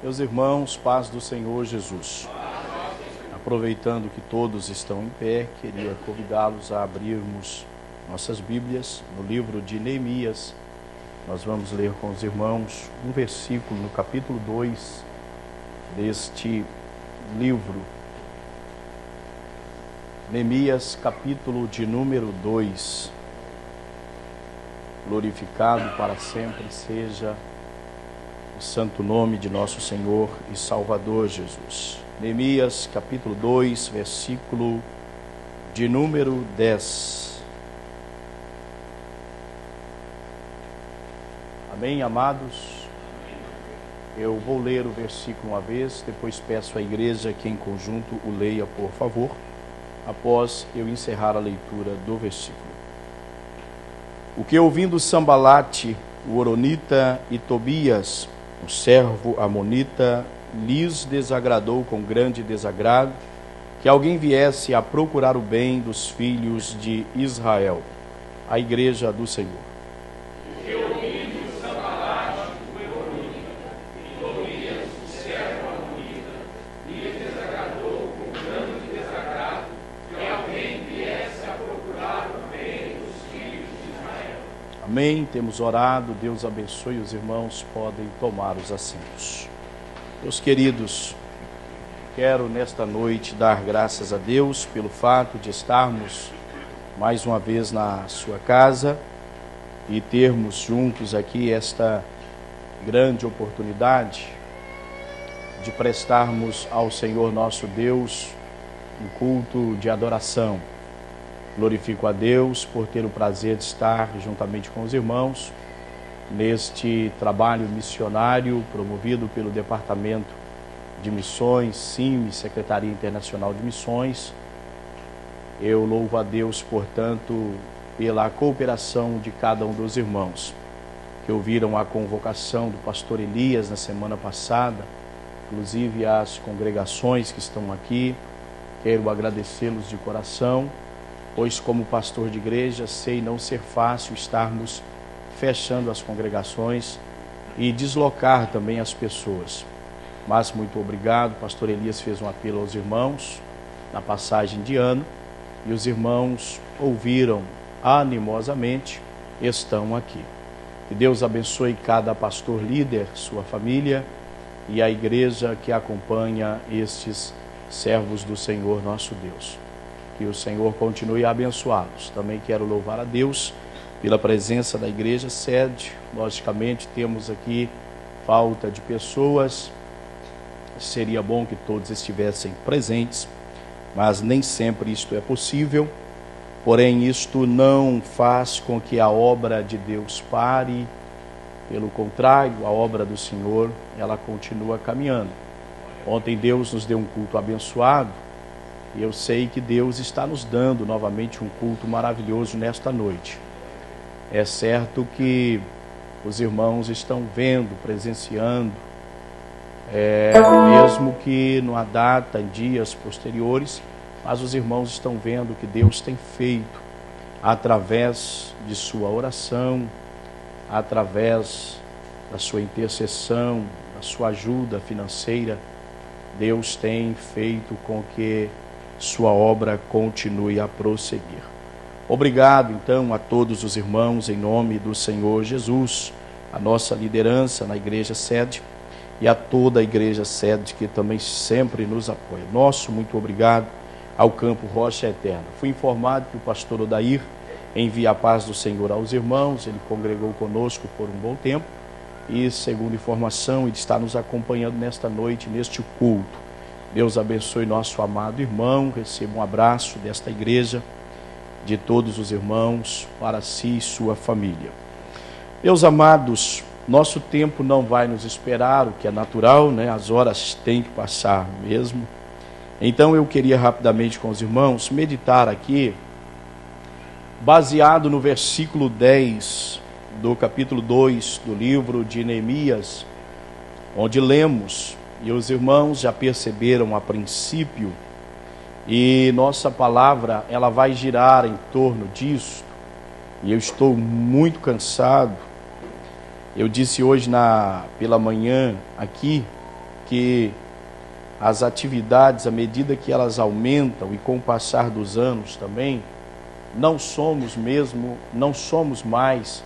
Meus irmãos, paz do Senhor Jesus. Aproveitando que todos estão em pé, queria convidá-los a abrirmos nossas Bíblias no livro de Neemias. Nós vamos ler com os irmãos um versículo no capítulo 2 deste livro. Neemias, capítulo de número 2. Glorificado para sempre seja o santo nome de nosso Senhor e Salvador Jesus. Neemias, capítulo 2, versículo de número 10. Amém, amados? Eu vou ler o versículo uma vez, depois peço à igreja que em conjunto o leia, por favor, após eu encerrar a leitura do versículo. O que ouvindo Sambalate, o Horonita, e Tobias, o servo amonita, lhes desagradou com grande desagrado que alguém viesse a procurar o bem dos filhos de Israel, a igreja do Senhor. O que ouvindo Sambalate, o Horonita, e Tobias, o servo amonita, lhes desagradou com grande desagrado que alguém viesse a procurar o bem dos filhos de Israel. Amém, temos orado, Deus abençoe, os irmãos podem tomar os assentos. Meus queridos, quero nesta noite dar graças a Deus pelo fato de estarmos mais uma vez na sua casa e termos juntos aqui esta grande oportunidade de prestarmos ao Senhor nosso Deus um culto de adoração. Glorifico a Deus por ter o prazer de estar juntamente com os irmãos neste trabalho missionário promovido pelo Departamento de Missões, CIMI, Secretaria Internacional de Missões. Eu louvo a Deus, portanto, pela cooperação de cada um dos irmãos que ouviram a convocação do pastor Elias na semana passada, inclusive as congregações que estão aqui. Quero agradecê-los de coração, pois como pastor de igreja sei não ser fácil estarmos fechando as congregações e deslocar também as pessoas. Mas muito obrigado, o pastor Elias fez um apelo aos irmãos na passagem de ano e os irmãos ouviram animosamente, estão aqui. Que Deus abençoe cada pastor líder, sua família e a igreja que acompanha estes servos do Senhor nosso Deus. Que o Senhor continue a abençoá-los. Também quero louvar a Deus pela presença da igreja sede. Logicamente temos aqui falta de pessoas, seria bom que todos estivessem presentes, mas nem sempre isto é possível. Porém, isto não faz com que a obra de Deus pare, pelo contrário, a obra do Senhor, ela continua caminhando. Ontem Deus nos deu um culto abençoado, e eu sei que Deus está nos dando novamente um culto maravilhoso nesta noite. É certo que os irmãos estão vendo, presenciando, mesmo que numa data, em dias posteriores, mas os irmãos estão vendo o que Deus tem feito através de sua oração, através da sua intercessão, da sua ajuda financeira. Deus tem feito com que sua obra continue a prosseguir. Obrigado, então, a todos os irmãos, em nome do Senhor Jesus, a nossa liderança na igreja sede e a toda a igreja sede que também sempre nos apoia. Nosso muito obrigado ao Campo Rocha Eterna. Fui informado que o pastor Odair envia a paz do Senhor aos irmãos, ele congregou conosco por um bom tempo e, segundo informação, ele está nos acompanhando nesta noite, neste culto. Deus abençoe nosso amado irmão, receba um abraço desta igreja, de todos os irmãos, para si e sua família. Meus amados, nosso tempo não vai nos esperar, o que é natural, né? As horas têm que passar mesmo. Então eu queria rapidamente com os irmãos meditar aqui, baseado no versículo 10 do capítulo 2 do livro de Neemias, onde lemos, e os irmãos já perceberam a princípio, e nossa palavra ela vai girar em torno disso. E eu estou muito cansado. Eu disse hoje pela manhã aqui porque as atividades, à medida que elas aumentam e com o passar dos anos também, não somos mais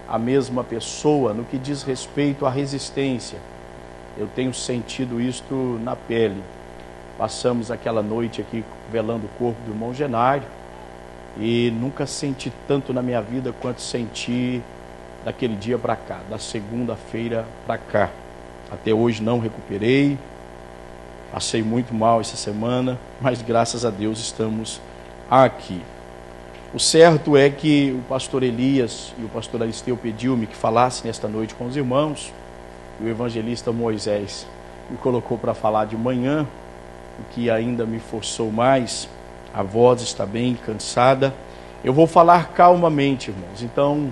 a mesma pessoa no que diz respeito à resistência. Eu tenho sentido isto na pele. Passamos aquela noite aqui velando o corpo do irmão Genário e nunca senti tanto na minha vida quanto senti daquele dia para cá, da segunda-feira para cá. Até hoje não recuperei, passei muito mal essa semana, mas graças a Deus estamos aqui. O certo é que o pastor Elias e o pastor Aristeu pediu-me que falasse nesta noite com os irmãos, e o evangelista Moisés me colocou para falar de manhã, o que ainda me forçou mais, a voz está bem cansada. Eu vou falar calmamente, irmãos, então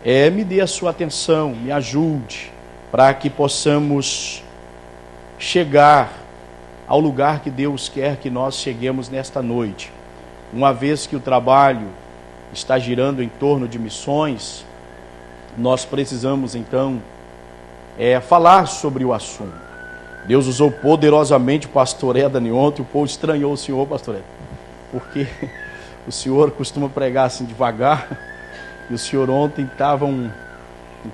me dê a sua atenção, me ajude, para que possamos chegar ao lugar que Deus quer que nós cheguemos nesta noite. Uma vez que o trabalho está girando em torno de missões, nós precisamos então falar sobre o assunto. Deus usou poderosamente o pastor Edani ontem, o povo estranhou o senhor, pastor Edani, porque o senhor costuma pregar assim devagar, e o senhor ontem estava um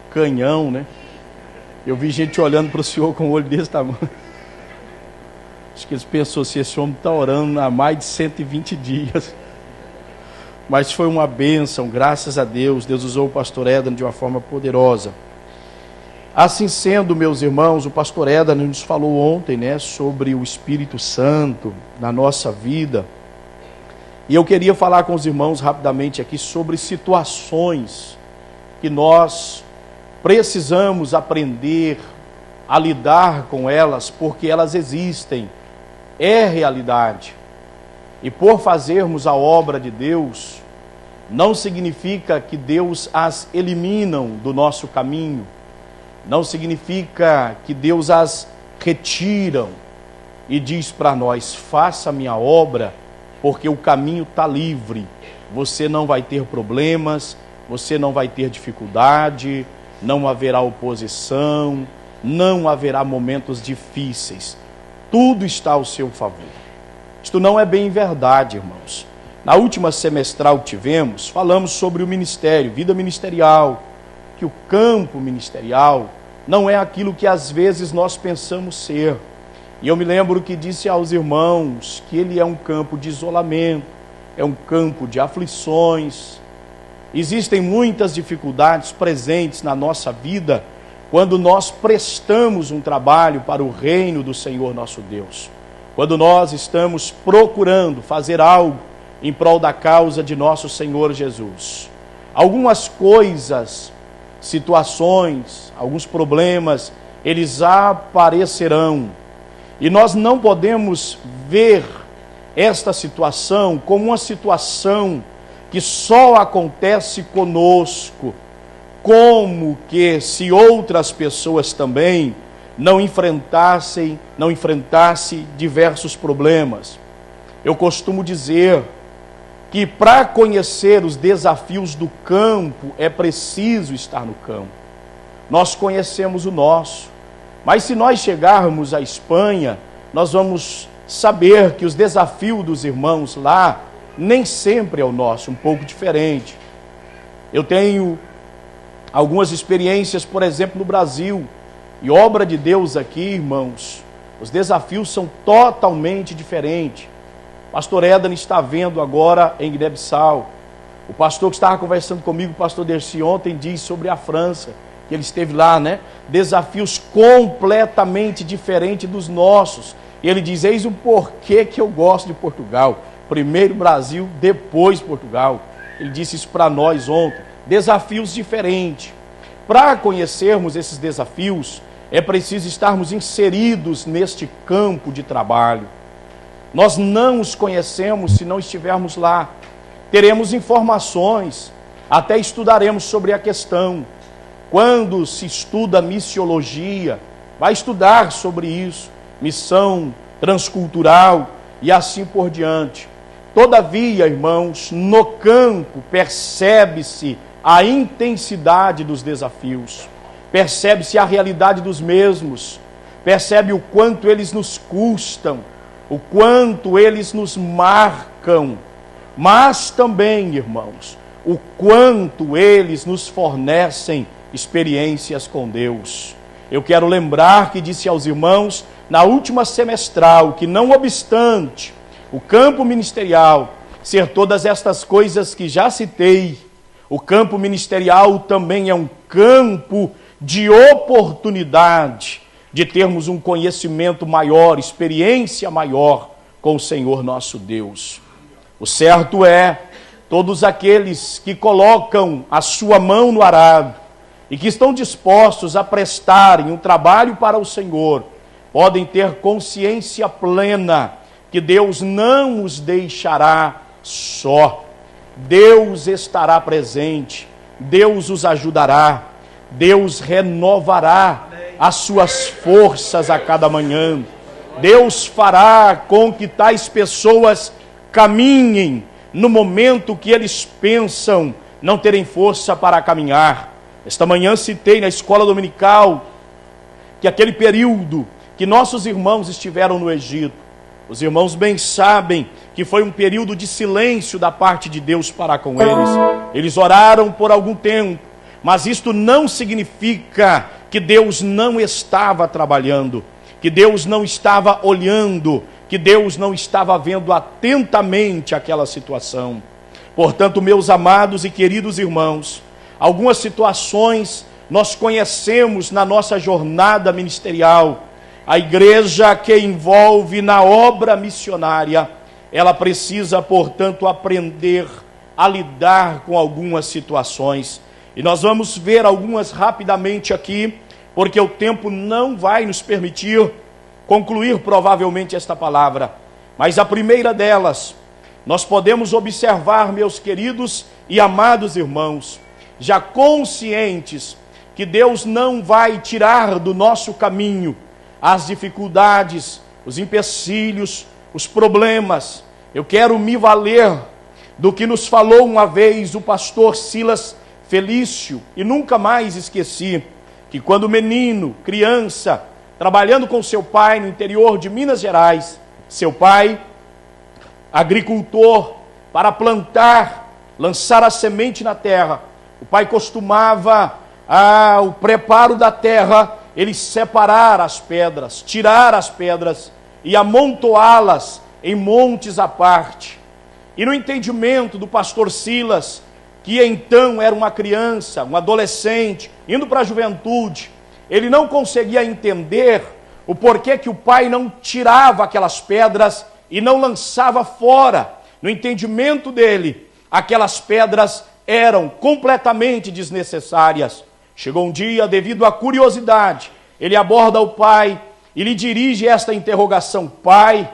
canhão, né? Eu vi gente olhando para o senhor com o olho desse tamanho. Acho que eles pensou assim, esse homem está orando há mais de 120 dias. Mas foi uma bênção, graças a Deus. Deus usou o pastor Edani de uma forma poderosa. Assim sendo, meus irmãos, o pastor Edani nos falou ontem, né, sobre o Espírito Santo na nossa vida. E eu queria falar com os irmãos rapidamente aqui sobre situações que nós precisamos aprender a lidar com elas, porque elas existem, é realidade. E por fazermos a obra de Deus, não significa que Deus as eliminam do nosso caminho, não significa que Deus as retiram e diz para nós, faça a minha obra, porque o caminho está livre, você não vai ter problemas, você não vai ter dificuldade, não haverá oposição, não haverá momentos difíceis, tudo está ao seu favor. Isto não é bem verdade, irmãos. Na última semestral que tivemos, falamos sobre o ministério, vida ministerial, que o campo ministerial não é aquilo que às vezes nós pensamos ser. E eu me lembro que disse aos irmãos que ele é um campo de isolamento, é um campo de aflições. Existem muitas dificuldades presentes na nossa vida quando nós prestamos um trabalho para o reino do Senhor nosso Deus. Quando nós estamos procurando fazer algo em prol da causa de nosso Senhor Jesus. Algumas coisas, situações, alguns problemas, eles aparecerão. E nós não podemos ver esta situação como uma situação que só acontece conosco, como que se outras pessoas também não enfrentassem diversos problemas. Eu costumo dizer que para conhecer os desafios do campo é preciso estar no campo. Nós conhecemos o nosso, mas se nós chegarmos à Espanha, nós vamos saber que os desafios dos irmãos lá nem sempre é o nosso, um pouco diferente. Eu tenho algumas experiências, por exemplo, no Brasil, e obra de Deus aqui, irmãos, os desafios são totalmente diferentes. O pastor Edani está vendo agora em Guiné-Bissau. O pastor que estava conversando comigo, o pastor Dercy, ontem, diz sobre a França, que ele esteve lá, né? Desafios completamente diferentes dos nossos. E ele diz, eis o porquê que eu gosto de Portugal. Primeiro Brasil, depois Portugal. Ele disse isso para nós ontem. Desafios diferentes. Para conhecermos esses desafios, é preciso estarmos inseridos neste campo de trabalho. Nós não os conhecemos se não estivermos lá. Teremos informações, até estudaremos sobre a questão. Quando se estuda missiologia, vai estudar sobre isso, missão transcultural e assim por diante. Todavia, irmãos, no campo percebe-se a intensidade dos desafios, percebe-se a realidade dos mesmos, percebe o quanto eles nos custam, o quanto eles nos marcam, mas também, irmãos, o quanto eles nos fornecem experiências com Deus. Eu quero lembrar que disse aos irmãos na última semestral que, não obstante o campo ministerial ser todas estas coisas que já citei, o campo ministerial também é um campo de oportunidade de termos um conhecimento maior, experiência maior com o Senhor nosso Deus. O certo é, todos aqueles que colocam a sua mão no arado e que estão dispostos a prestarem um trabalho para o Senhor, podem ter consciência plena que Deus não os deixará só. Deus estará presente, Deus os ajudará, Deus renovará as suas forças a cada manhã. Deus fará com que tais pessoas caminhem no momento que eles pensam não terem força para caminhar. Esta manhã citei na escola dominical que aquele período que nossos irmãos estiveram no Egito, os irmãos bem sabem que foi um período de silêncio da parte de Deus para com eles. Eles oraram por algum tempo, mas isto não significa que Deus não estava trabalhando, que Deus não estava olhando, que Deus não estava vendo atentamente aquela situação. Portanto, meus amados e queridos irmãos, algumas situações nós conhecemos na nossa jornada ministerial. A igreja que envolve na obra missionária, ela precisa, portanto, aprender a lidar com algumas situações. E nós vamos ver algumas rapidamente aqui, porque o tempo não vai nos permitir concluir provavelmente esta palavra. Mas a primeira delas, nós podemos observar, meus queridos e amados irmãos, já conscientes que Deus não vai tirar do nosso caminho as dificuldades, os empecilhos, os problemas. Eu quero me valer do que nos falou uma vez o pastor Silas Felício, e nunca mais esqueci, que quando menino, criança, trabalhando com seu pai no interior de Minas Gerais, seu pai, agricultor, para plantar, lançar a semente na terra, o pai costumava, o preparo da terra, ele separar as pedras, tirar as pedras e amontoá-las em montes à parte. E no entendimento do pastor Silas, que então era uma criança, um adolescente, indo para a juventude, ele não conseguia entender o porquê que o pai não tirava aquelas pedras e não lançava fora. No entendimento dele, aquelas pedras eram completamente desnecessárias. Chegou um dia, devido à curiosidade, ele aborda o pai e lhe dirige esta interrogação: Pai,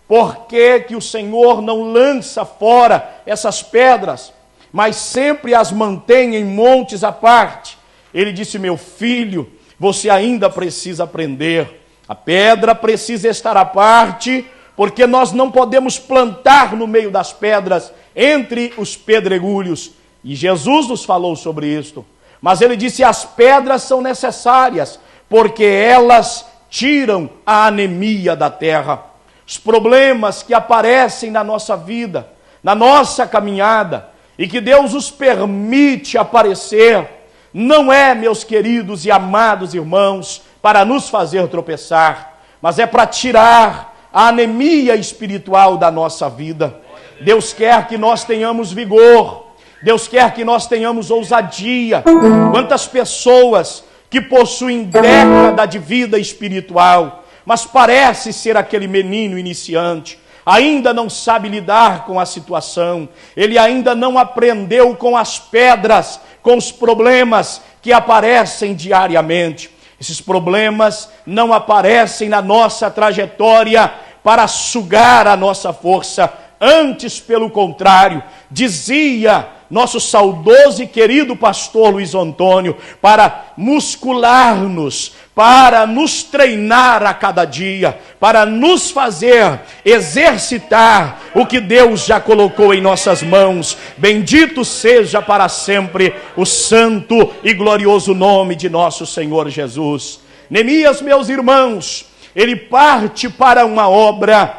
por que que o Senhor não lança fora essas pedras, mas sempre as mantém em montes à parte? Ele disse: meu filho, você ainda precisa aprender. A pedra precisa estar à parte, porque nós não podemos plantar no meio das pedras, entre os pedregulhos. E Jesus nos falou sobre isto. Mas ele disse: as pedras são necessárias, porque elas tiram a anemia da terra. Os problemas que aparecem na nossa vida, na nossa caminhada, e que Deus os permite aparecer, não é, meus queridos e amados irmãos, para nos fazer tropeçar, mas é para tirar a anemia espiritual da nossa vida. Deus quer que nós tenhamos vigor, Deus quer que nós tenhamos ousadia. Quantas pessoas que possuem década de vida espiritual, mas parece ser aquele menino iniciante, ainda não sabe lidar com a situação, ele ainda não aprendeu com as pedras, com os problemas que aparecem diariamente. Esses problemas não aparecem na nossa trajetória para sugar a nossa força, antes, pelo contrário, dizia nosso saudoso e querido pastor Luiz Antônio, para muscular-nos, para nos treinar a cada dia, para nos fazer exercitar o que Deus já colocou em nossas mãos. Bendito seja para sempre o santo e glorioso nome de nosso Senhor Jesus. Neemias, meus irmãos, ele parte para uma obra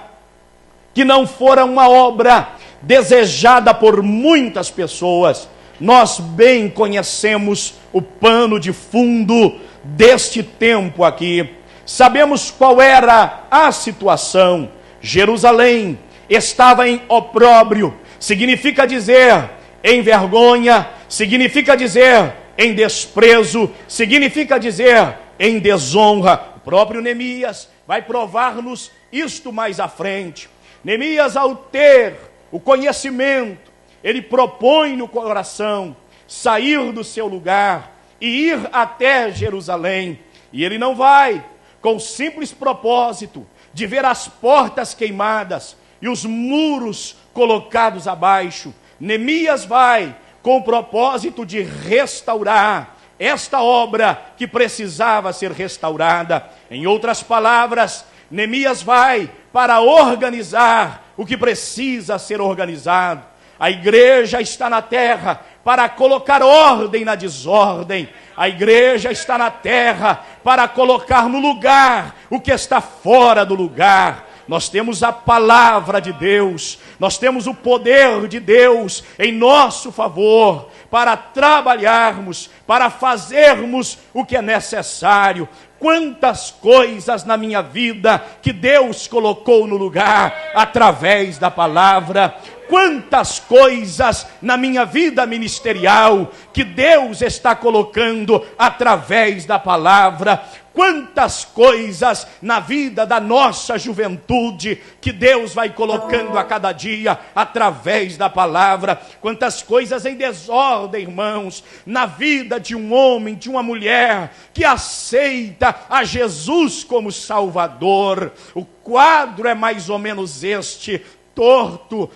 que não fora uma obra desejada por muitas pessoas. Nós bem conhecemos o pano de fundo deste tempo aqui. Sabemos qual era a situação. Jerusalém estava em opróbrio, significa dizer em vergonha, significa dizer em desprezo, significa dizer em desonra. O próprio Neemias vai provar-nos isto mais à frente. Neemias, ao ter o conhecimento, ele propõe no coração sair do seu lugar e ir até Jerusalém. E ele não vai com o simples propósito de ver as portas queimadas e os muros colocados abaixo. Neemias vai com o propósito de restaurar esta obra que precisava ser restaurada. Em outras palavras, Neemias vai para organizar o que precisa ser organizado. A igreja está na terra para colocar ordem na desordem. A igreja está na terra para colocar no lugar o que está fora do lugar. Nós temos a palavra de Deus, nós temos o poder de Deus em nosso favor para trabalharmos, para fazermos o que é necessário. Quantas coisas na minha vida que Deus colocou no lugar através da palavra. Quantas coisas na minha vida ministerial que Deus está colocando através da palavra. Quantas coisas na vida da nossa juventude que Deus vai colocando a cada dia através da palavra. Quantas coisas em desordem, irmãos, na vida de um homem, de uma mulher que aceita a Jesus como Salvador. O quadro é mais ou menos este: torto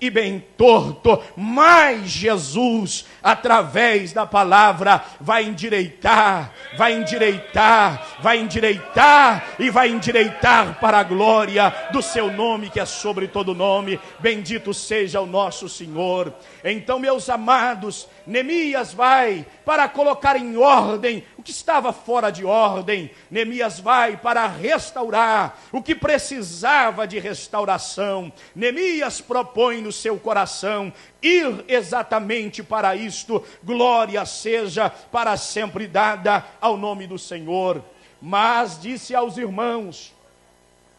e bem torto, mas Jesus, através da palavra, vai endireitar e vai endireitar para a glória do seu nome, que é sobre todo nome. Bendito seja o nosso Senhor. Então, meus amados, Neemias vai para colocar em ordem o que estava fora de ordem. Neemias vai para restaurar o que precisava de restauração. Neemias propõe no seu coração ir exatamente para isto. Glória seja para sempre dada ao nome do Senhor. Mas disse aos irmãos,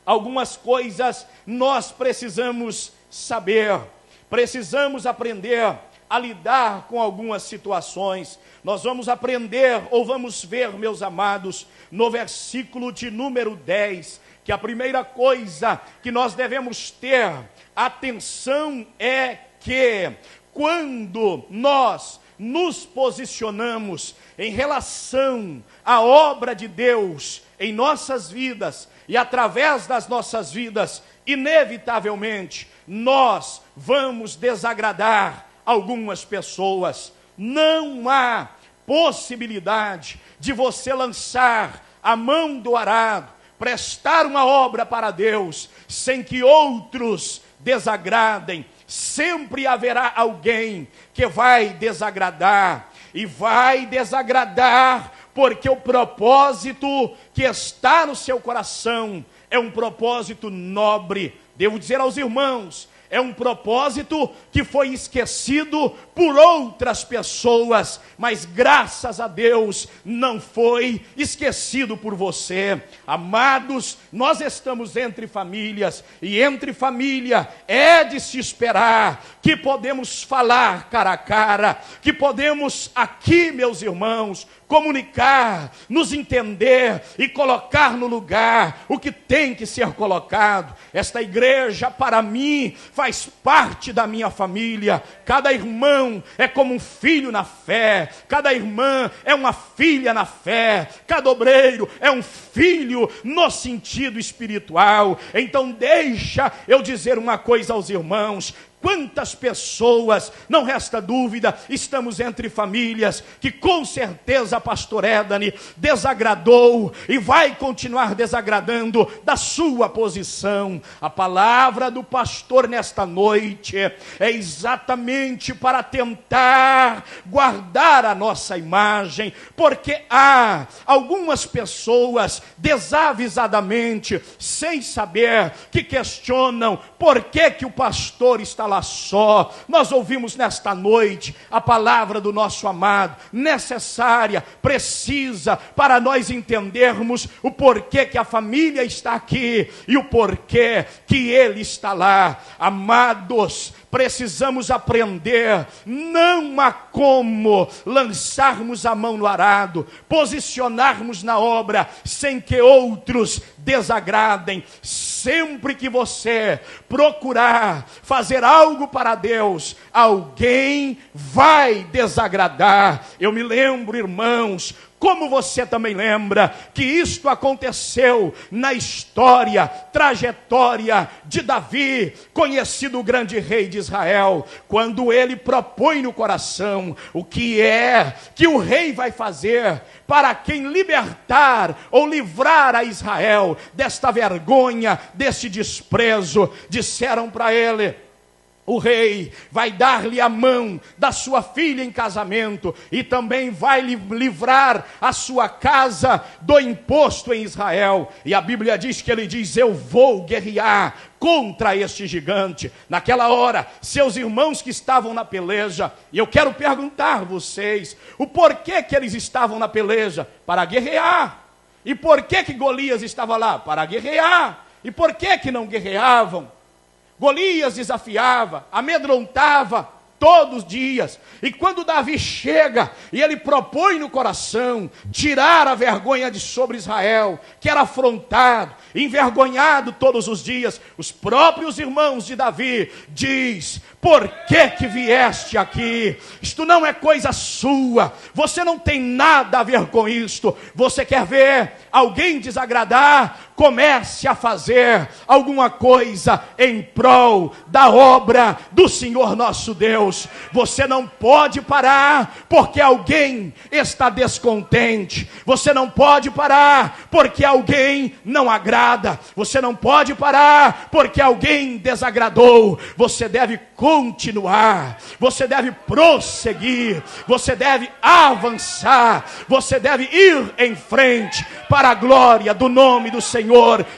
algumas coisas nós precisamos saber, precisamos aprender a lidar com algumas situações. Nós vamos aprender, ou vamos ver, meus amados, no versículo de número 10, que a primeira coisa que nós devemos ter atenção é que quando nós nos posicionamos em relação à obra de Deus em nossas vidas e através das nossas vidas, inevitavelmente nós vamos desagradar algumas pessoas. Não há possibilidade de você lançar a mão do arado, prestar uma obra para Deus, sem que outros desagradem. Sempre haverá alguém que vai desagradar, e vai desagradar porque o propósito que está no seu coração é um propósito nobre. Devo dizer aos irmãos, é um propósito que foi esquecido por outras pessoas, mas graças a Deus não foi esquecido por você. Amados, nós estamos entre famílias, e entre família é de se esperar que podemos falar cara a cara, que podemos aqui, meus irmãos, comunicar, nos entender e colocar no lugar o que tem que ser colocado. Esta igreja, para mim, faz parte da minha família. Cada irmão é como um filho na fé, cada irmã é uma filha na fé, cada obreiro é um filho no sentido espiritual. Então deixa eu dizer uma coisa aos irmãos: Quantas pessoas, não resta dúvida, estamos entre famílias que com certeza pastor Edani desagradou e vai continuar desagradando da sua posição. A palavra do pastor nesta noite é exatamente para tentar guardar a nossa imagem, porque há algumas pessoas desavisadamente, sem saber, que questionam por que o pastor está lá só. Nós ouvimos nesta noite a palavra do nosso amado, necessária, precisa, para nós entendermos o porquê que a família está aqui e o porquê que ele está lá. Amados, precisamos aprender, não há como lançarmos a mão no arado, posicionarmos na obra, sem que outros desagradem. Sempre que você procurar fazer algo para Deus, alguém vai desagradar. Eu me lembro, irmãos, como você também lembra, que isto aconteceu na história, trajetória de Davi, conhecido o grande rei de Israel, quando ele propõe no coração o que é que o rei vai fazer para quem libertar ou livrar a Israel desta vergonha, deste desprezo. Disseram para ele: o rei vai dar-lhe a mão da sua filha em casamento e também vai livrar a sua casa do imposto em Israel. E a Bíblia diz que ele diz: eu vou guerrear contra este gigante. Naquela hora, seus irmãos que estavam na peleja, e eu quero perguntar a vocês, o porquê que eles estavam na peleja? Para guerrear. E por que Golias estava lá? Para guerrear. E por que não guerreavam? Golias desafiava, amedrontava todos os dias. E quando Davi chega e ele propõe no coração tirar a vergonha de sobre Israel, que era afrontado, envergonhado todos os dias, os próprios irmãos de Davi diz: por que vieste aqui? Isto não é coisa sua, você não tem nada a ver com isto. Você quer ver alguém desagradar? Comece a fazer alguma coisa em prol da obra do Senhor nosso Deus. Você não pode parar porque alguém está descontente. Você não pode parar porque alguém não agrada. Você não pode parar porque alguém desagradou. Você deve continuar. Você deve prosseguir. Você deve avançar. Você deve ir em frente para a glória do nome do Senhor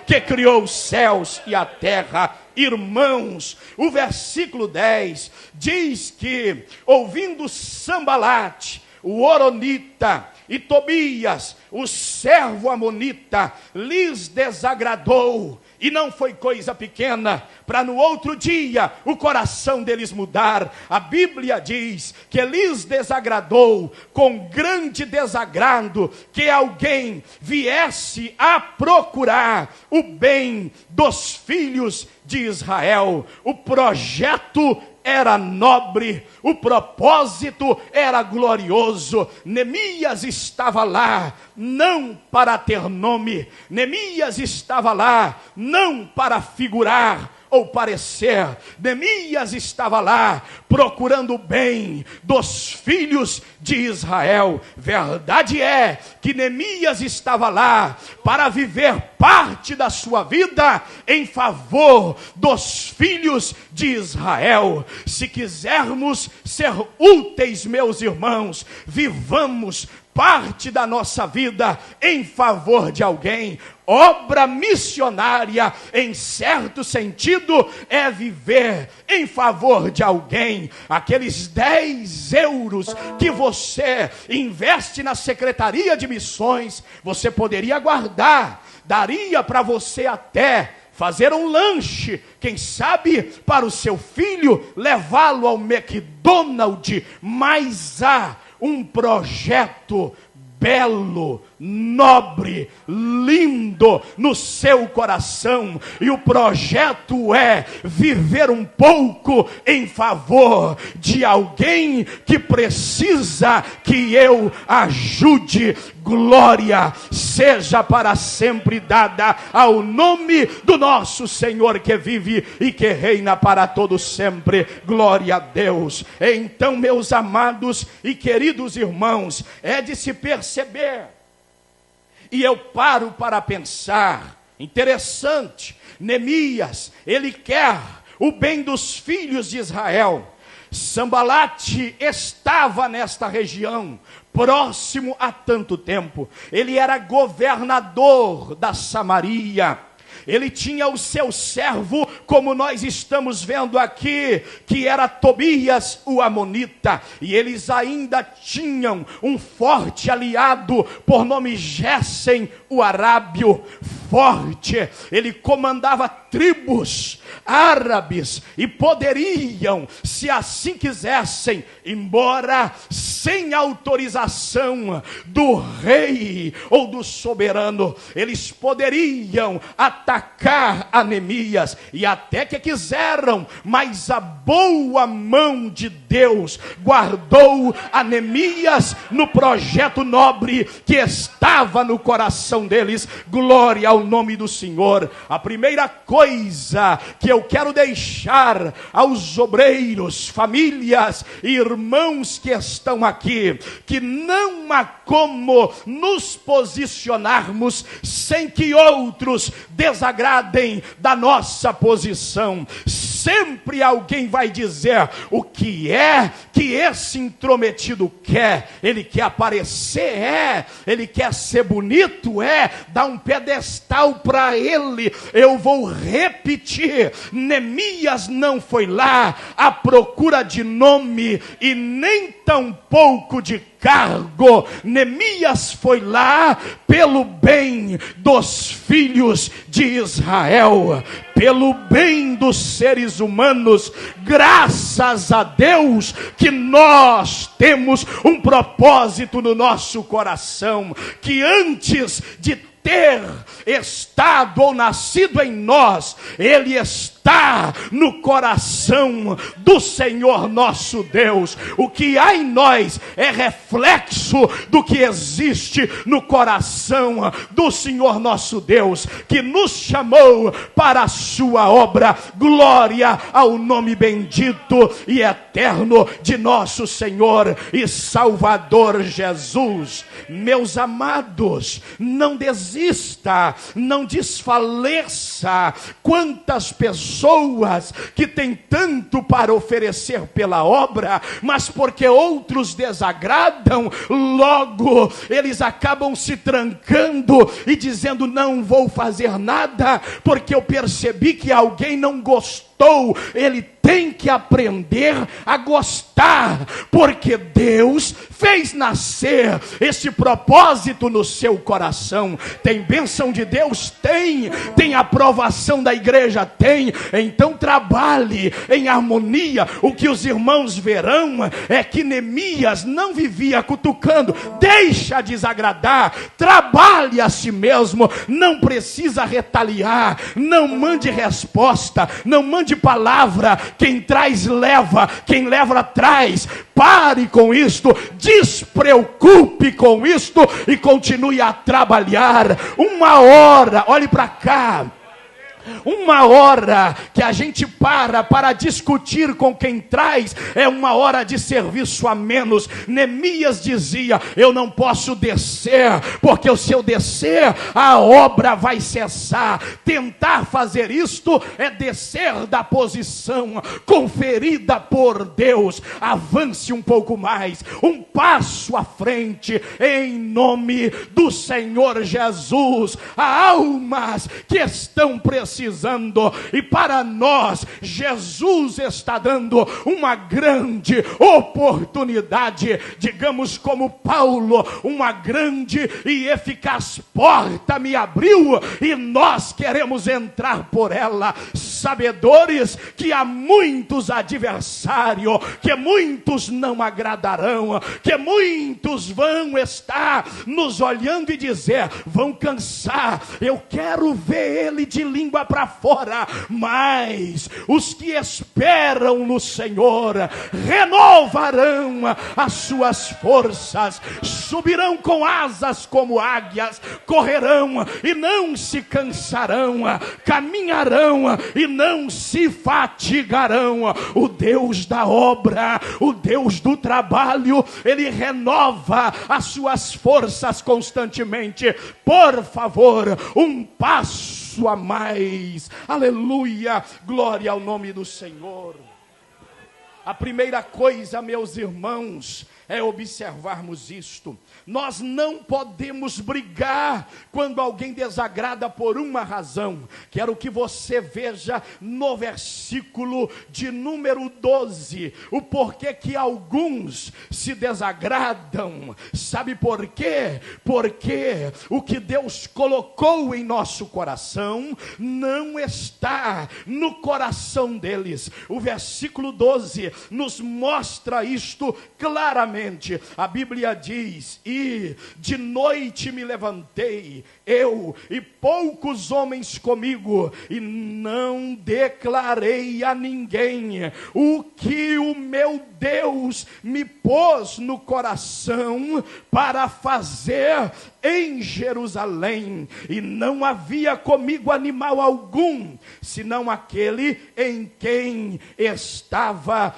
que criou os céus e a terra. Irmãos, o versículo 10 diz que, ouvindo Sambalate, o horonita, e Tobias, o servo amonita, lhes desagradou. E não foi coisa pequena, para no outro dia o coração deles mudar. A Bíblia diz que lhes desagradou com grande desagrado que alguém viesse a procurar o bem dos filhos de Israel. O projeto era nobre, o propósito era glorioso. Neemias estava lá não para ter nome, Neemias estava lá não para figurar ou parecer. Neemias estava lá procurando o bem dos filhos de Israel. Verdade é que Neemias estava lá para viver parte da sua vida em favor dos filhos de Israel. Se quisermos ser úteis, meus irmãos, vivamos parte da nossa vida em favor de alguém. Obra missionária, em certo sentido, é viver em favor de alguém. Aqueles 10 euros que você investe na Secretaria de Missões, você poderia guardar, daria para você até fazer um lanche, quem sabe para o seu filho, levá-lo ao McDonald's. Mas há um projeto belo nobre, lindo no seu coração, e o projeto é viver um pouco em favor de alguém que precisa que eu ajude. Glória seja para sempre dada ao nome do nosso Senhor, que vive e que reina para todos sempre. Glória a Deus. Então, meus amados e queridos irmãos, é de se perceber, e eu paro para pensar, interessante, Neemias, ele quer o bem dos filhos de Israel. Sanbalate estava nesta região, próximo há tanto tempo. Ele era governador da Samaria. Ele tinha o seu servo, como nós estamos vendo aqui, que era Tobias o Amonita, e eles ainda tinham um forte aliado por nome Gessem o Arábio. Forte, ele comandava tribos árabes e poderiam, se assim quisessem, embora sem autorização do rei ou do soberano, eles poderiam atacar a Neemias, e até que quiseram, mas a boa mão de Deus guardou a Neemias no projeto nobre que estava no coração deles. Glória ao nome do Senhor. A primeira coisa que eu quero deixar aos obreiros, famílias e irmãos que estão aqui, que não há como nos posicionarmos sem que outros desagradem da nossa posição. Sempre alguém vai dizer o que é que esse intrometido quer. Ele quer aparecer, ele quer ser bonito, dá um pedestal para ele. Eu vou repetir, Neemias não foi lá à procura de nome e nem tampouco de cargo. Neemias foi lá pelo bem dos filhos de Israel, pelo bem dos seres humanos. Graças a Deus que nós temos um propósito no nosso coração, que antes de ter estado ou nascido em nós, ele está no coração do Senhor nosso Deus. O que há em nós é reflexo do que existe no coração do Senhor nosso Deus, que nos chamou para a sua obra. Glória ao nome bendito e eterno de nosso Senhor e Salvador Jesus. Meus amados, não desista, não desfaleça. Quantas pessoas que têm tanto para oferecer pela obra, mas porque outros desagradam, logo eles acabam se trancando e dizendo: não vou fazer nada, porque eu percebi que alguém não gostou. Ele tem que aprender a gostar, porque Deus fez nascer esse propósito no seu coração. Tem bênção de Deus? Tem aprovação da igreja? Tem. Então trabalhe em harmonia. O que os irmãos verão é que Neemias não vivia cutucando. Deixa desagradar, trabalhe a si mesmo, não precisa retaliar, não mande resposta, não mande palavra. Quem traz leva, quem leva traz. Pare com isto, despreocupe com isto e continue a trabalhar. Uma hora, olhe para cá, uma hora que a gente para discutir com quem traz, é uma hora de serviço a menos. Neemias dizia: eu não posso descer, porque se eu descer, a obra vai cessar. Tentar fazer isto é descer da posição conferida por Deus. Avance um pouco mais, um passo à frente, em nome do Senhor Jesus. Há almas que estão precisando precisando. E para nós, Jesus está dando uma grande oportunidade, digamos como Paulo, uma grande e eficaz porta me abriu e nós queremos entrar por ela, sabedores que há muitos adversários, que muitos não agradarão, que muitos vão estar nos olhando e dizer, vão cansar, eu quero ver ele de língua para fora, mas os que esperam no Senhor renovarão as suas forças, subirão com asas como águias, correrão e não se cansarão, caminharão e não se fatigarão. O Deus da obra, o Deus do trabalho, ele renova as suas forças constantemente. Por favor, um passo a mais. Aleluia, glória ao nome do Senhor. A primeira coisa, meus irmãos, é observarmos isto. Nós não podemos brigar quando alguém desagrada por uma razão. Quero que você veja no versículo de número 12, o porquê que alguns se desagradam. Sabe por quê? Porque o que Deus colocou em nosso coração não está no coração deles. O versículo 12 nos mostra isto claramente. A Bíblia diz, e de noite me levantei, eu e poucos homens comigo, e não declarei a ninguém o que o meu Deus me pôs no coração para fazer em Jerusalém, e não havia comigo animal algum, senão aquele em quem estava,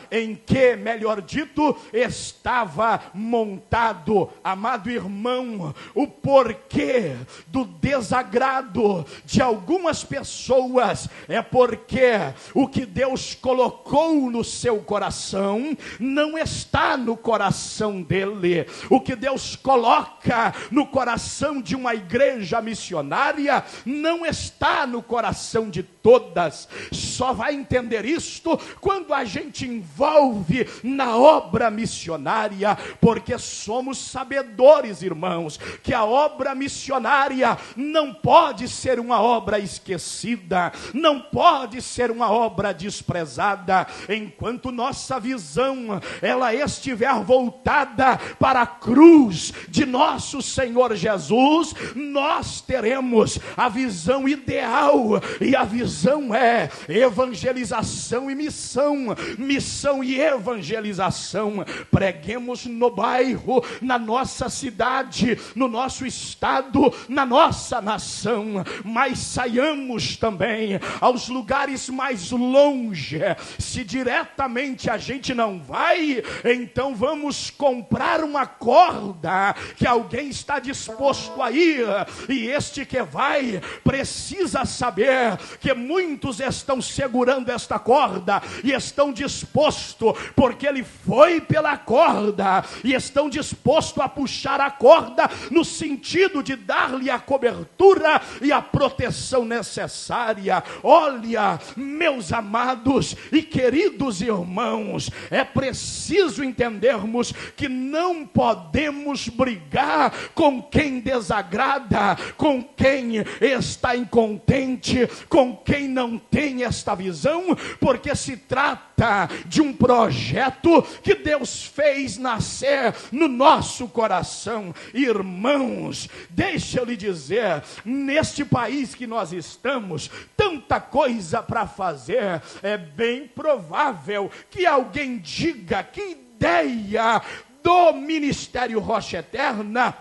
melhor dito, estava montado. Amado irmão, o porquê do desagrado de algumas pessoas é porque o que Deus colocou no seu coração não está no coração dele. O que Deus coloca no coração de uma igreja missionária não está no coração de todas. Só vai entender isto quando a gente envolve na obra missionária, porque somos sabedores, irmãos, que a obra missionária não pode ser uma obra esquecida, não pode ser uma obra desprezada. Enquanto nossa visão ela estiver voltada para a cruz de nosso Senhor Jesus, nós teremos a visão ideal, e a visão é evangelização e missão, missão e evangelização. Preguemos no bairro, na nossa cidade, no nosso estado, na nossa nação, mas saiamos também aos lugares mais longe. Se diretamente a gente não vai, então vamos comprar uma corda que alguém está disposto a ir, e este que vai precisa saber que muitos estão segurando esta corda e estão dispostos, porque ele foi pela corda, e estão dispostos a puxar a corda no sentido de dar-lhe a cobertura e a proteção necessária. Olha, meus amados e queridos irmãos, é preciso entendermos que não podemos brigar com quem desagrada, com quem está incontente, com quem não tem esta visão, porque se trata de um projeto que Deus fez nascer no nosso coração. Irmãos, deixa eu lhe dizer, neste país que nós estamos, tanta coisa para fazer, é bem provável que alguém diga que ideia do Ministério Rocha Eterna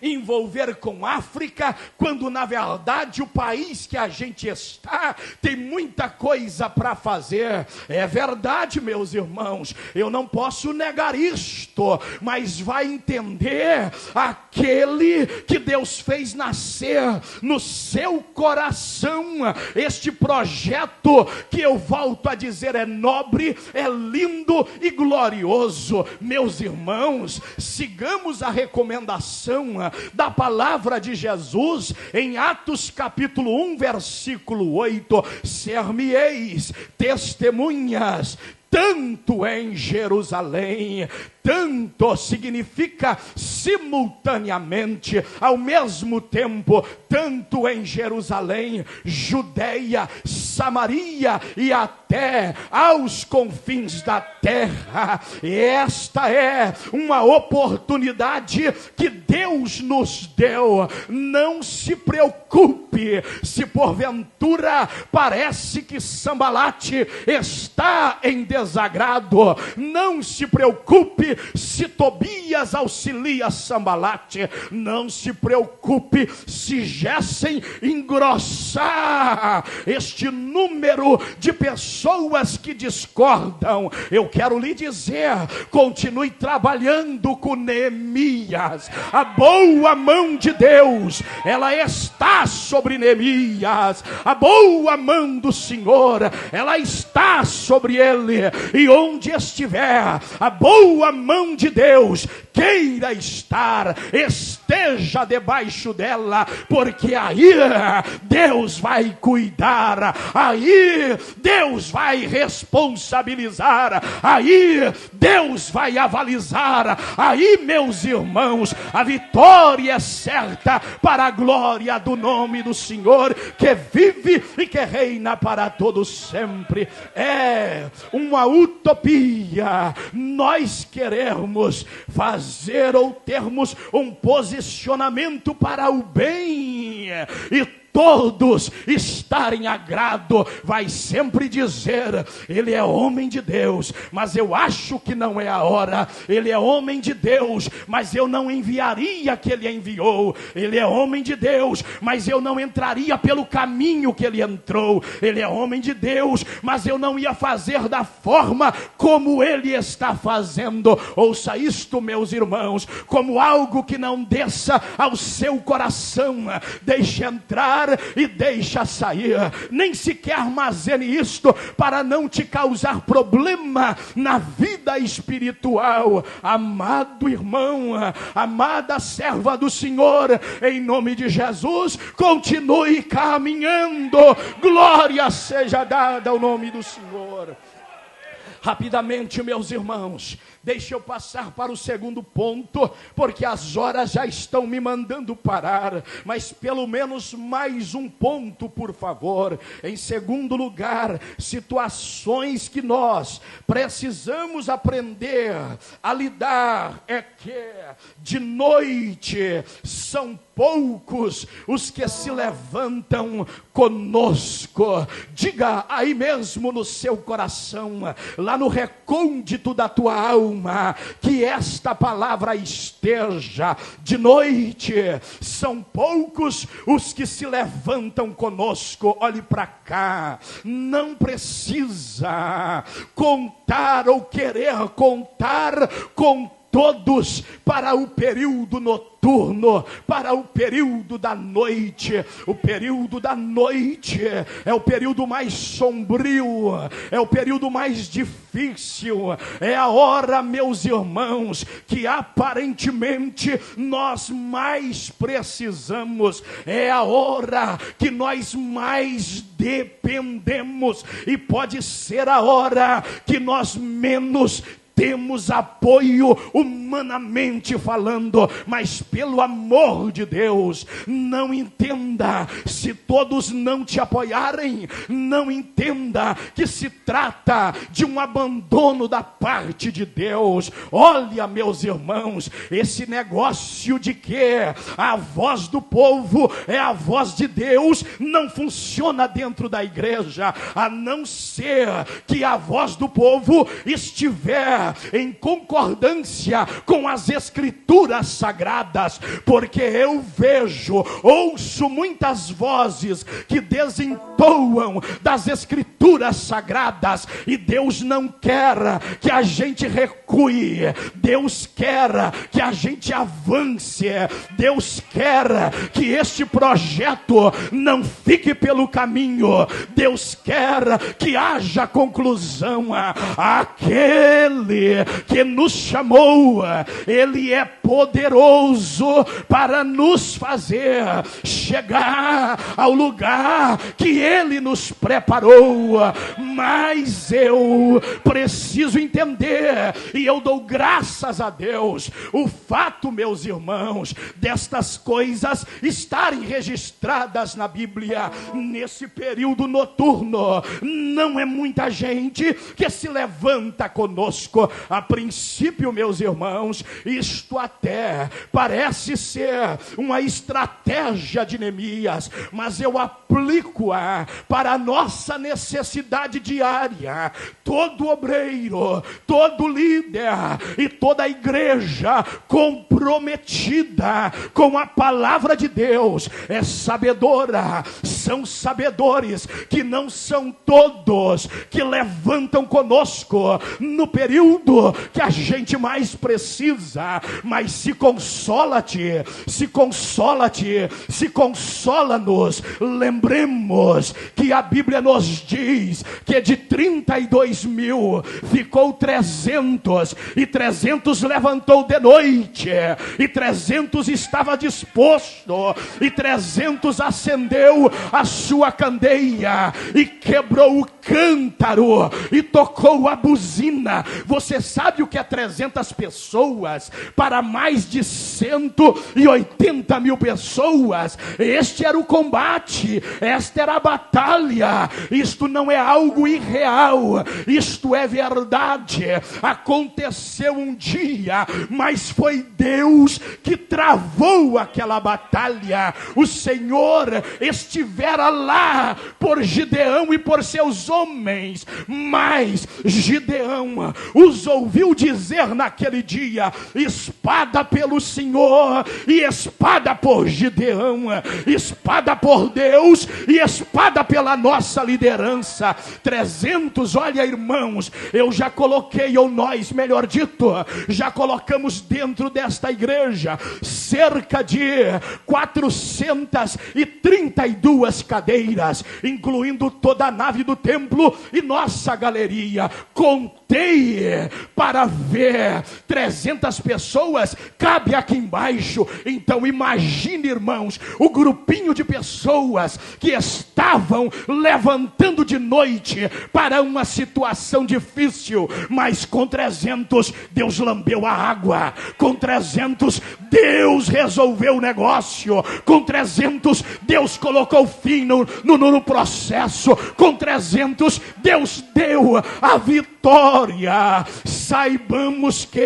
envolver com África, quando na verdade o país que a gente está tem muita coisa para fazer. É verdade, meus irmãos, eu não posso negar isto, mas vai entender aquele que Deus fez nascer no seu coração. Este projeto, que eu volto a dizer, é nobre, é lindo e glorioso. Meus irmãos, sigamos a recomendação da palavra de Jesus em Atos capítulo 1, versículo 8: ser-me-eis testemunhas, tanto em Jerusalém. Tanto significa simultaneamente, ao mesmo tempo, tanto em Jerusalém, Judeia, Samaria e até aos confins da terra. E esta é uma oportunidade que Deus nos deu. Não se preocupe se porventura parece que Sambalate está em desagrado. Não se preocupe se Tobias auxilia Sambalate. Não se preocupe se Gessem engrossar este número de pessoas que discordam. Eu quero lhe dizer, continue trabalhando com Neemias. A boa mão de Deus, ela está sobre Neemias. A boa mão do Senhor, ela está sobre ele. E onde estiver a boa mão de Deus, queira estar, esteja debaixo dela, porque aí Deus vai cuidar, aí Deus vai responsabilizar, aí Deus vai avalizar, aí, meus irmãos, a vitória é certa para a glória do nome do Senhor, que vive e que reina para todos sempre. É uma utopia nós queremos fazer ou termos um posicionamento para o bem e todos estarem agrado. Vai sempre dizer: ele é homem de Deus, mas eu acho que não é a hora. Ele é homem de Deus, mas eu não enviaria que ele enviou. Ele é homem de Deus, mas eu não entraria pelo caminho que ele entrou. Ele é homem de Deus, mas eu não ia fazer da forma como ele está fazendo. Ouça isto, meus irmãos, como algo que não desça ao seu coração. Deixe entrar e deixa sair. Nem sequer armazene isto para não te causar problema na vida espiritual. Amado irmão, amada serva do Senhor, em nome de Jesus, continue caminhando. Glória seja dada ao nome do Senhor. Rapidamente, meus irmãos, deixa eu passar para o segundo ponto, porque as horas já estão me mandando parar, mas pelo menos mais um ponto, por favor. Em segundo lugar, situações que nós precisamos aprender a lidar, é que de noite são poucos os que se levantam conosco. Diga aí mesmo no seu coração, lá no recôndito da tua alma, que esta palavra esteja: de noite são poucos os que se levantam conosco. Olhe para cá, não precisa contar ou querer contar com todos para o período noturno, para o período da noite. O período da noite é o período mais sombrio, é o período mais difícil, é a hora, meus irmãos, que aparentemente nós mais precisamos, é a hora que nós mais dependemos, e pode ser a hora que nós menos temos apoio humanamente falando. Mas pelo amor de Deus, não entenda se todos não te apoiarem, não entenda que se trata de um abandono da parte de Deus. Olha, meus irmãos, esse negócio de que a voz do povo é a voz de Deus não funciona dentro da igreja, a não ser que a voz do povo estiver em concordância com as escrituras sagradas, porque eu ouço muitas vozes que desentoam das escrituras sagradas, e Deus não quer que a gente recue, Deus quer que a gente avance, Deus quer que este projeto não fique pelo caminho, Deus quer que haja conclusão. Aquele aquele que nos chamou, Ele é poderoso para nos fazer chegar ao lugar que Ele nos preparou. Mas eu preciso entender, e eu dou graças a Deus, o fato, meus irmãos, destas coisas estarem registradas na Bíblia. Nesse período noturno, não é muita gente que se levanta conosco. A princípio, meus irmãos, isto até parece ser uma estratégia de Neemias, mas eu aplico-a para a nossa necessidade diária. Todo obreiro, todo líder e toda a igreja comprometida com a palavra de Deus é sabedora. São sabedores que não são todos que levantam conosco no período que a gente mais precisa, mas se consola-te, se consola-te, se consola-nos. Lembremos que a Bíblia nos diz que de 32.000 ficou 300, e 300 levantou de noite, e 300 estava disposto, e 300 acendeu a sua candeia, e quebrou o cântaro, e tocou a buzina. Você sabe o que é 300 pessoas para mais de 180.000 pessoas? Este era o combate, esta era a batalha. Isto não é algo irreal, isto é verdade. Aconteceu um dia, mas foi Deus que travou aquela batalha. O Senhor estivera lá por Gideão e por seus homens, mas Gideão os ouviu dizer naquele dia: espada pelo Senhor e espada por Gideão, espada por Deus e espada pela nossa liderança. 300, olha, irmãos, eu já coloquei, ou nós, melhor dito, já colocamos dentro desta igreja cerca de 432 cadeiras, incluindo toda a nave do templo e nossa galeria. Contei para ver 300 pessoas, cabe aqui embaixo. Então imagine, irmãos, o grupinho de pessoas que estavam levantando de noite para uma situação difícil, mas com 300 Deus lambeu a água, com 300 Deus resolveu o negócio, com 300 Deus colocou fim no processo, com 300 Deus deu a vitória. Saibamos que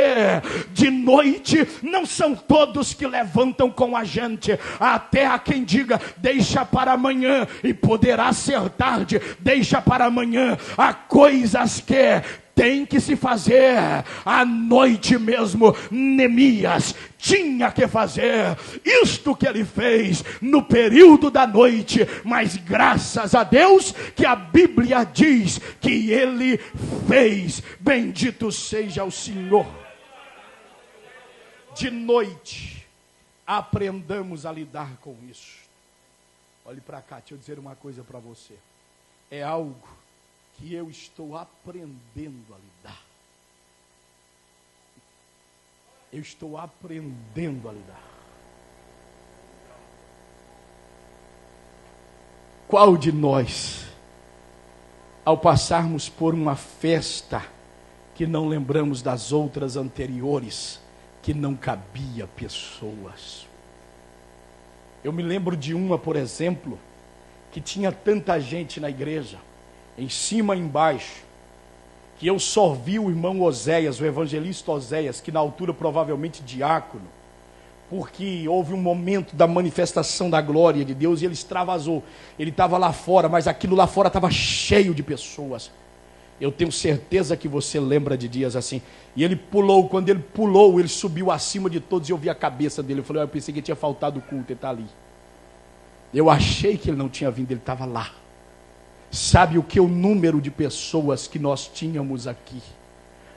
de noite não são todos que levantam com a gente. Até há quem diga: deixa para amanhã, e poderá ser tarde. Deixa para amanhã. Há coisas que tem que se fazer à noite mesmo. Neemias tinha que fazer isto que ele fez no período da noite, mas graças a Deus que a Bíblia diz que ele fez. Bendito seja o Senhor. De noite, aprendamos a lidar com isso. Olhe para cá, deixa eu dizer uma coisa para você. É algo que eu estou aprendendo a lidar. Eu estou aprendendo a lidar. Qual de nós, ao passarmos por uma festa, que não lembramos das outras anteriores, que não cabia pessoas? Eu me lembro de uma, por exemplo, que tinha tanta gente na igreja, em cima e embaixo, que eu só vi o irmão Oséias, o evangelista Oséias, que na altura provavelmente diácono, porque houve um momento da manifestação da glória de Deus e ele extravasou. Ele estava lá fora, mas aquilo lá fora estava cheio de pessoas. Eu tenho certeza que você lembra de dias assim. E ele pulou, quando ele pulou, ele subiu acima de todos e eu vi a cabeça dele. Eu falei: eu pensei que tinha faltado o culto, ele está ali. Eu achei que ele não tinha vindo, ele estava lá. Sabe o que é o número de pessoas que nós tínhamos aqui?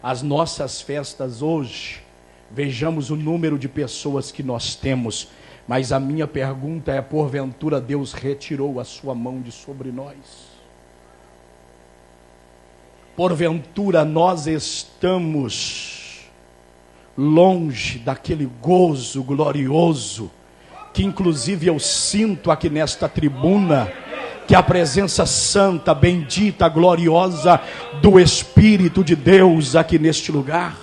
As nossas festas hoje, vejamos o número de pessoas que nós temos. Mas a minha pergunta é: porventura Deus retirou a sua mão de sobre nós? porventura nós estamos longe daquele gozo glorioso, que inclusive eu sinto aqui nesta tribuna, que a presença santa, bendita, gloriosa do Espírito de Deus aqui neste lugar.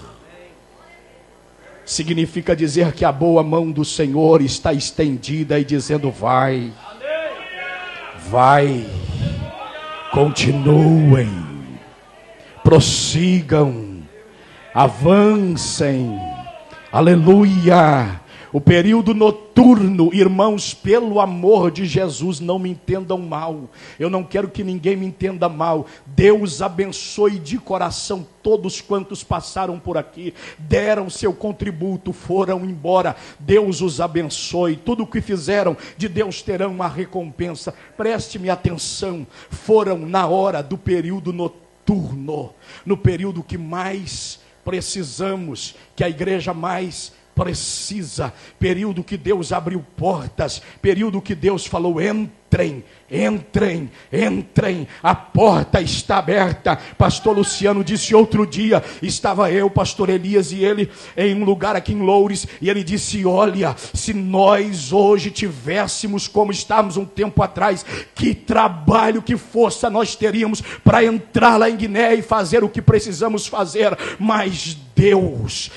Significa dizer que a boa mão do Senhor está estendida e dizendo: vai, vai, continuem, prossigam, avancem, aleluia. O período noturno, irmãos, pelo amor de Jesus, não me entendam mal. Eu não quero que ninguém me entenda mal. Deus abençoe de coração todos quantos passaram por aqui, deram seu contributo, foram embora. Deus os abençoe. Tudo o que fizeram, de Deus terão uma recompensa. Preste-me atenção. Foram na hora do período noturno, no período que mais precisamos, que a igreja mais precisa, período que Deus abriu portas, período que Deus falou: entrem, entrem, entrem, a porta está aberta. Pastor Luciano disse outro dia, estava eu, pastor Elias e ele em um lugar aqui em Loures, e ele disse: olha, se nós hoje tivéssemos como estávamos um tempo atrás, que trabalho, que força nós teríamos para entrar lá em Guiné e fazer o que precisamos fazer. Mas Deus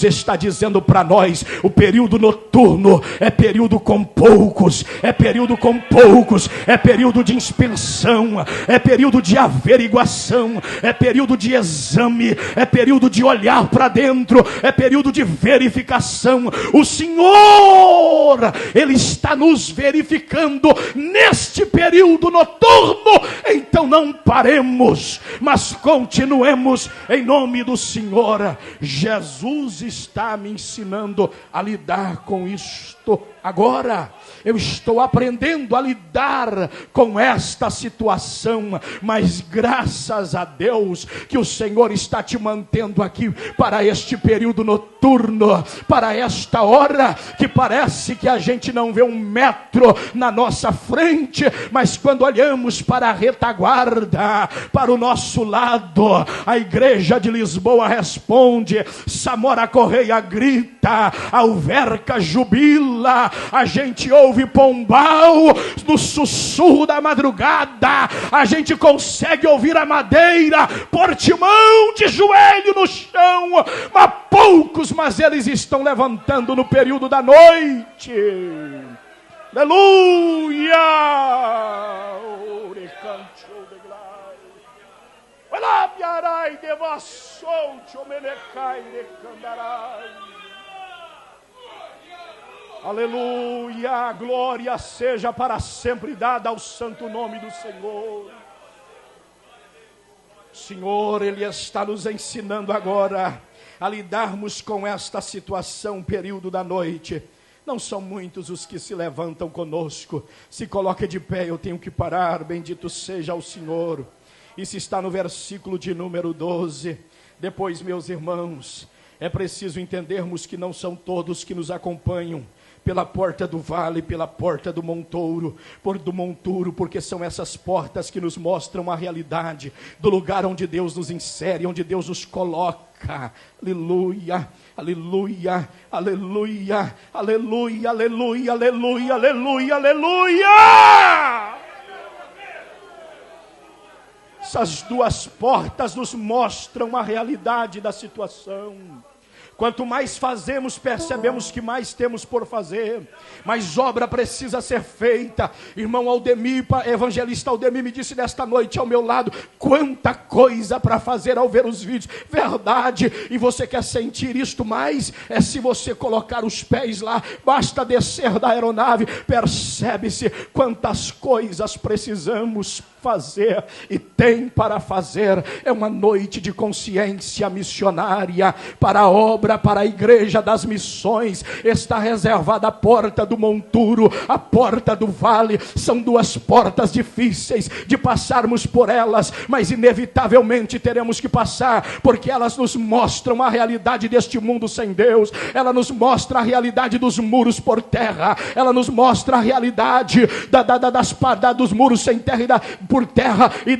está dizendo para nós: o período noturno é período com poucos, é período com poucos, é período de inspeção, é período de averiguação, é período de exame, é período de olhar para dentro, é período de verificação. O Senhor, Ele está nos verificando neste período noturno. Então não paremos, mas continuemos em nome do Senhor. Jesus está me ensinando a lidar com isto agora. Eu estou aprendendo a lidar com esta situação, mas graças a Deus que o Senhor está te mantendo aqui para este período noturno, para esta hora que parece que a gente não vê 1 metro na nossa frente, mas quando olhamos para a retaguarda, para o nosso lado, a igreja de Lisboa responde, Samora Correia grita, Alverca jubila, a gente ouve Pombal no sussurro da madrugada, a gente consegue ouvir a Madeira, Portimão de joelho no chão, mas poucos, mas eles estão levantando no período da noite. Aleluia! Aleluia, glória seja para sempre dada ao santo nome do Senhor. Senhor, Ele está nos ensinando agora a lidarmos com esta situação, período da noite. Não são muitos os que se levantam conosco. Se coloca de pé, eu tenho que parar, bendito seja o Senhor. Isso está no versículo de número 12. Depois, meus irmãos, é preciso entendermos que não são todos que nos acompanham pela porta do vale, pela porta do montouro, porque são essas portas que nos mostram a realidade do lugar onde Deus nos insere, onde Deus nos coloca. Aleluia, aleluia, aleluia, aleluia, aleluia, aleluia, aleluia, aleluia. Essas duas portas nos mostram a realidade da situação. Quanto mais fazemos, percebemos que mais temos por fazer. Mais obra precisa ser feita. Irmão Aldemir, evangelista Aldemir me disse nesta noite ao meu lado, quanta coisa para fazer ao ver os vídeos. Verdade, e você quer sentir isto mais? É se você colocar os pés lá, basta descer da aeronave, percebe-se quantas coisas precisamos fazer e tem para fazer. É uma noite de consciência missionária para a obra, para a igreja das missões. Está reservada a porta do monturo, a porta do vale. São duas portas difíceis de passarmos por elas, mas inevitavelmente teremos que passar, porque elas nos mostram a realidade deste mundo sem Deus. Ela nos mostra a realidade dos muros por terra, ela nos mostra a realidade dos muros sem terra e por terra e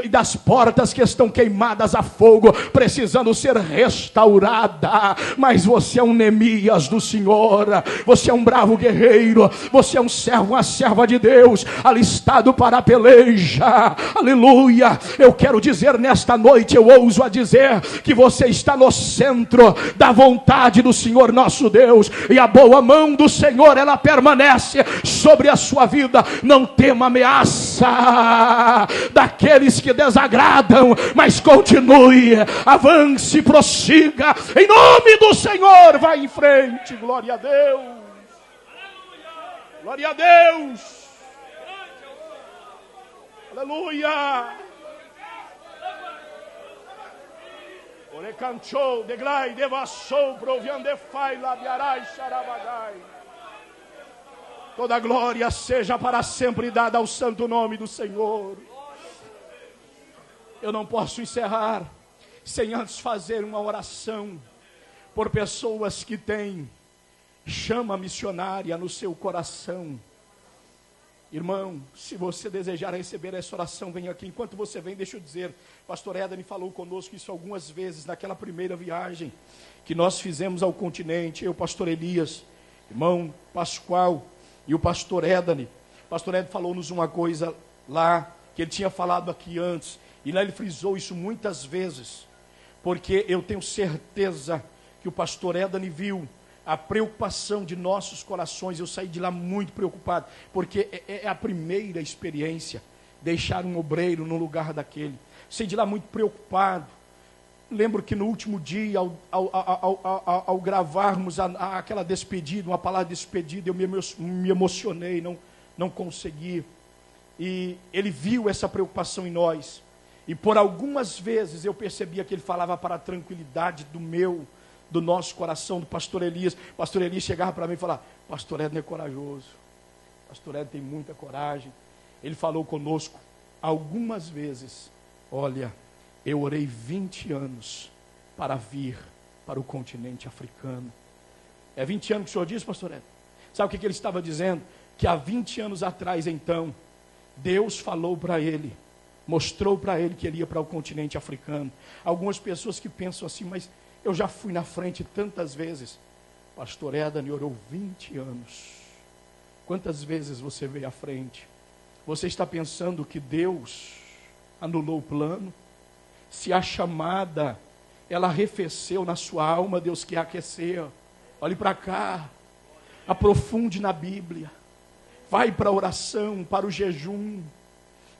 das portas que estão queimadas a fogo, precisando ser restaurada. Mas você é um Neemias do Senhor, você é um bravo guerreiro, você é um servo, uma serva de Deus, alistado para a peleja. Aleluia. Eu quero dizer nesta noite, eu ouso a dizer, que você está no centro da vontade do Senhor nosso Deus, e a boa mão do Senhor, ela permanece sobre a sua vida. Não tema ameaça daqueles que desagradam, mas continue, avance, prossiga, em nome do Senhor, vai em frente. Glória a Deus, glória a Deus, aleluia. Orecanchou, deglai, devassou, proviande fai, labiarai, xarabagai. Toda glória seja para sempre dada ao santo nome do Senhor. Eu não posso encerrar sem antes fazer uma oração por pessoas que têm chama missionária no seu coração. Irmão, se você desejar receber essa oração, venha aqui. Enquanto você vem, deixa eu dizer, pastor Edani falou conosco isso algumas vezes, naquela primeira viagem que nós fizemos ao continente, eu, pastor Elias, irmão Pascoal e o pastor Edani. O pastor Edani falou-nos uma coisa lá, que ele tinha falado aqui antes, e lá ele frisou isso muitas vezes, porque eu tenho certeza que o pastor Edani viu a preocupação de nossos corações. Eu saí de lá muito preocupado, porque é a primeira experiência, deixar um obreiro no lugar daquele. Saí de lá muito preocupado. Lembro que no último dia, ao gravarmos aquela despedida, uma palavra de despedida, eu me emocionei, não consegui. E ele viu essa preocupação em nós. E por algumas vezes eu percebia que ele falava para a tranquilidade do nosso coração, do pastor Elias. Pastor Elias chegava para mim e falava: pastor Edna é corajoso, pastor Edna tem muita coragem. Ele falou conosco algumas vezes: olha, eu orei 20 anos para vir para o continente africano. É 20 anos que o senhor diz, pastor Edna? Sabe o que ele estava dizendo? Que há 20 anos atrás, então, Deus falou para ele, mostrou para ele que ele ia para o continente africano. Algumas pessoas que pensam assim: mas eu já fui na frente tantas vezes. Pastor Edani orou 20 anos. Quantas vezes você veio à frente? Você está pensando que Deus anulou o plano? Se a chamada, ela arrefeceu na sua alma, Deus quer aquecer. Olhe para cá, aprofunde na Bíblia, vai para a oração, para o jejum,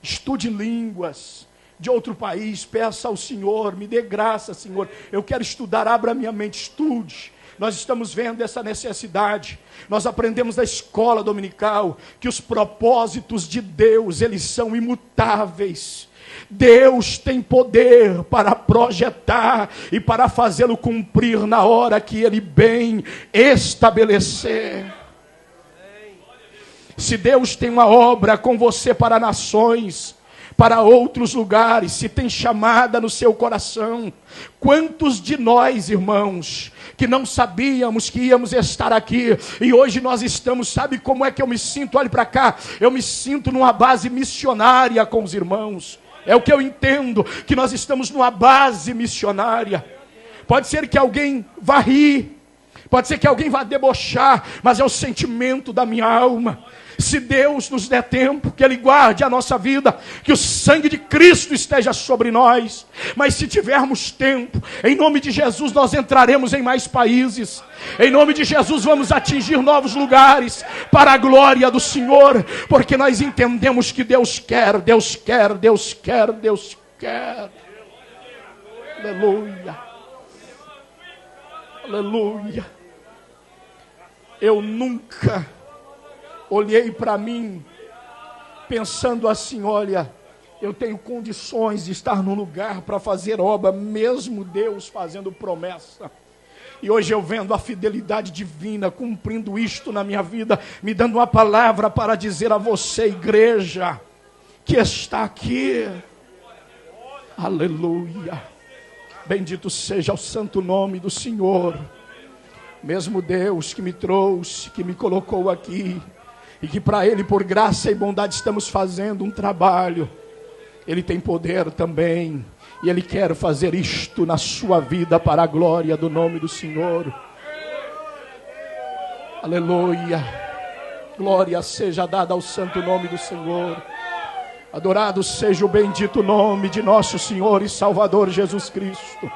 estude línguas de outro país, peça ao Senhor, me dê graça, Senhor, eu quero estudar, abra minha mente, estude. Nós estamos vendo essa necessidade. Nós aprendemos na escola dominical que os propósitos de Deus, eles são imutáveis. Deus tem poder para projetar e para fazê-lo cumprir na hora que Ele bem estabelecer. Se Deus tem uma obra com você para nações, para outros lugares, se tem chamada no seu coração, quantos de nós, irmãos, que não sabíamos que íamos estar aqui, e hoje nós estamos, sabe como é que eu me sinto? Olhe para cá, eu me sinto numa base missionária com os irmãos. É o que eu entendo, que nós estamos numa base missionária. Pode ser que alguém vá rir, pode ser que alguém vá debochar, mas é o sentimento da minha alma. Se Deus nos der tempo, que Ele guarde a nossa vida, que o sangue de Cristo esteja sobre nós. Mas se tivermos tempo, em nome de Jesus nós entraremos em mais países. Em nome de Jesus vamos atingir novos lugares, para a glória do Senhor. Porque nós entendemos que Deus quer, Deus quer, Deus quer, Deus quer. Aleluia. Aleluia. Eu nunca olhei para mim pensando assim: olha, eu tenho condições de estar num lugar para fazer obra, mesmo Deus fazendo promessa. E hoje eu vendo a fidelidade divina cumprindo isto na minha vida, me dando uma palavra para dizer a você, igreja, que está aqui. Aleluia. Bendito seja o santo nome do Senhor. Mesmo Deus que me trouxe, que me colocou aqui, e que para Ele, por graça e bondade, estamos fazendo um trabalho. Ele tem poder também. E Ele quer fazer isto na sua vida para a glória do nome do Senhor. Aleluia. Glória seja dada ao santo nome do Senhor. Adorado seja o bendito nome de nosso Senhor e Salvador Jesus Cristo.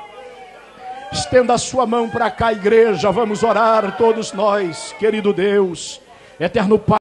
Estenda a sua mão para cá, igreja. Vamos orar todos nós, querido Deus, eterno Pai.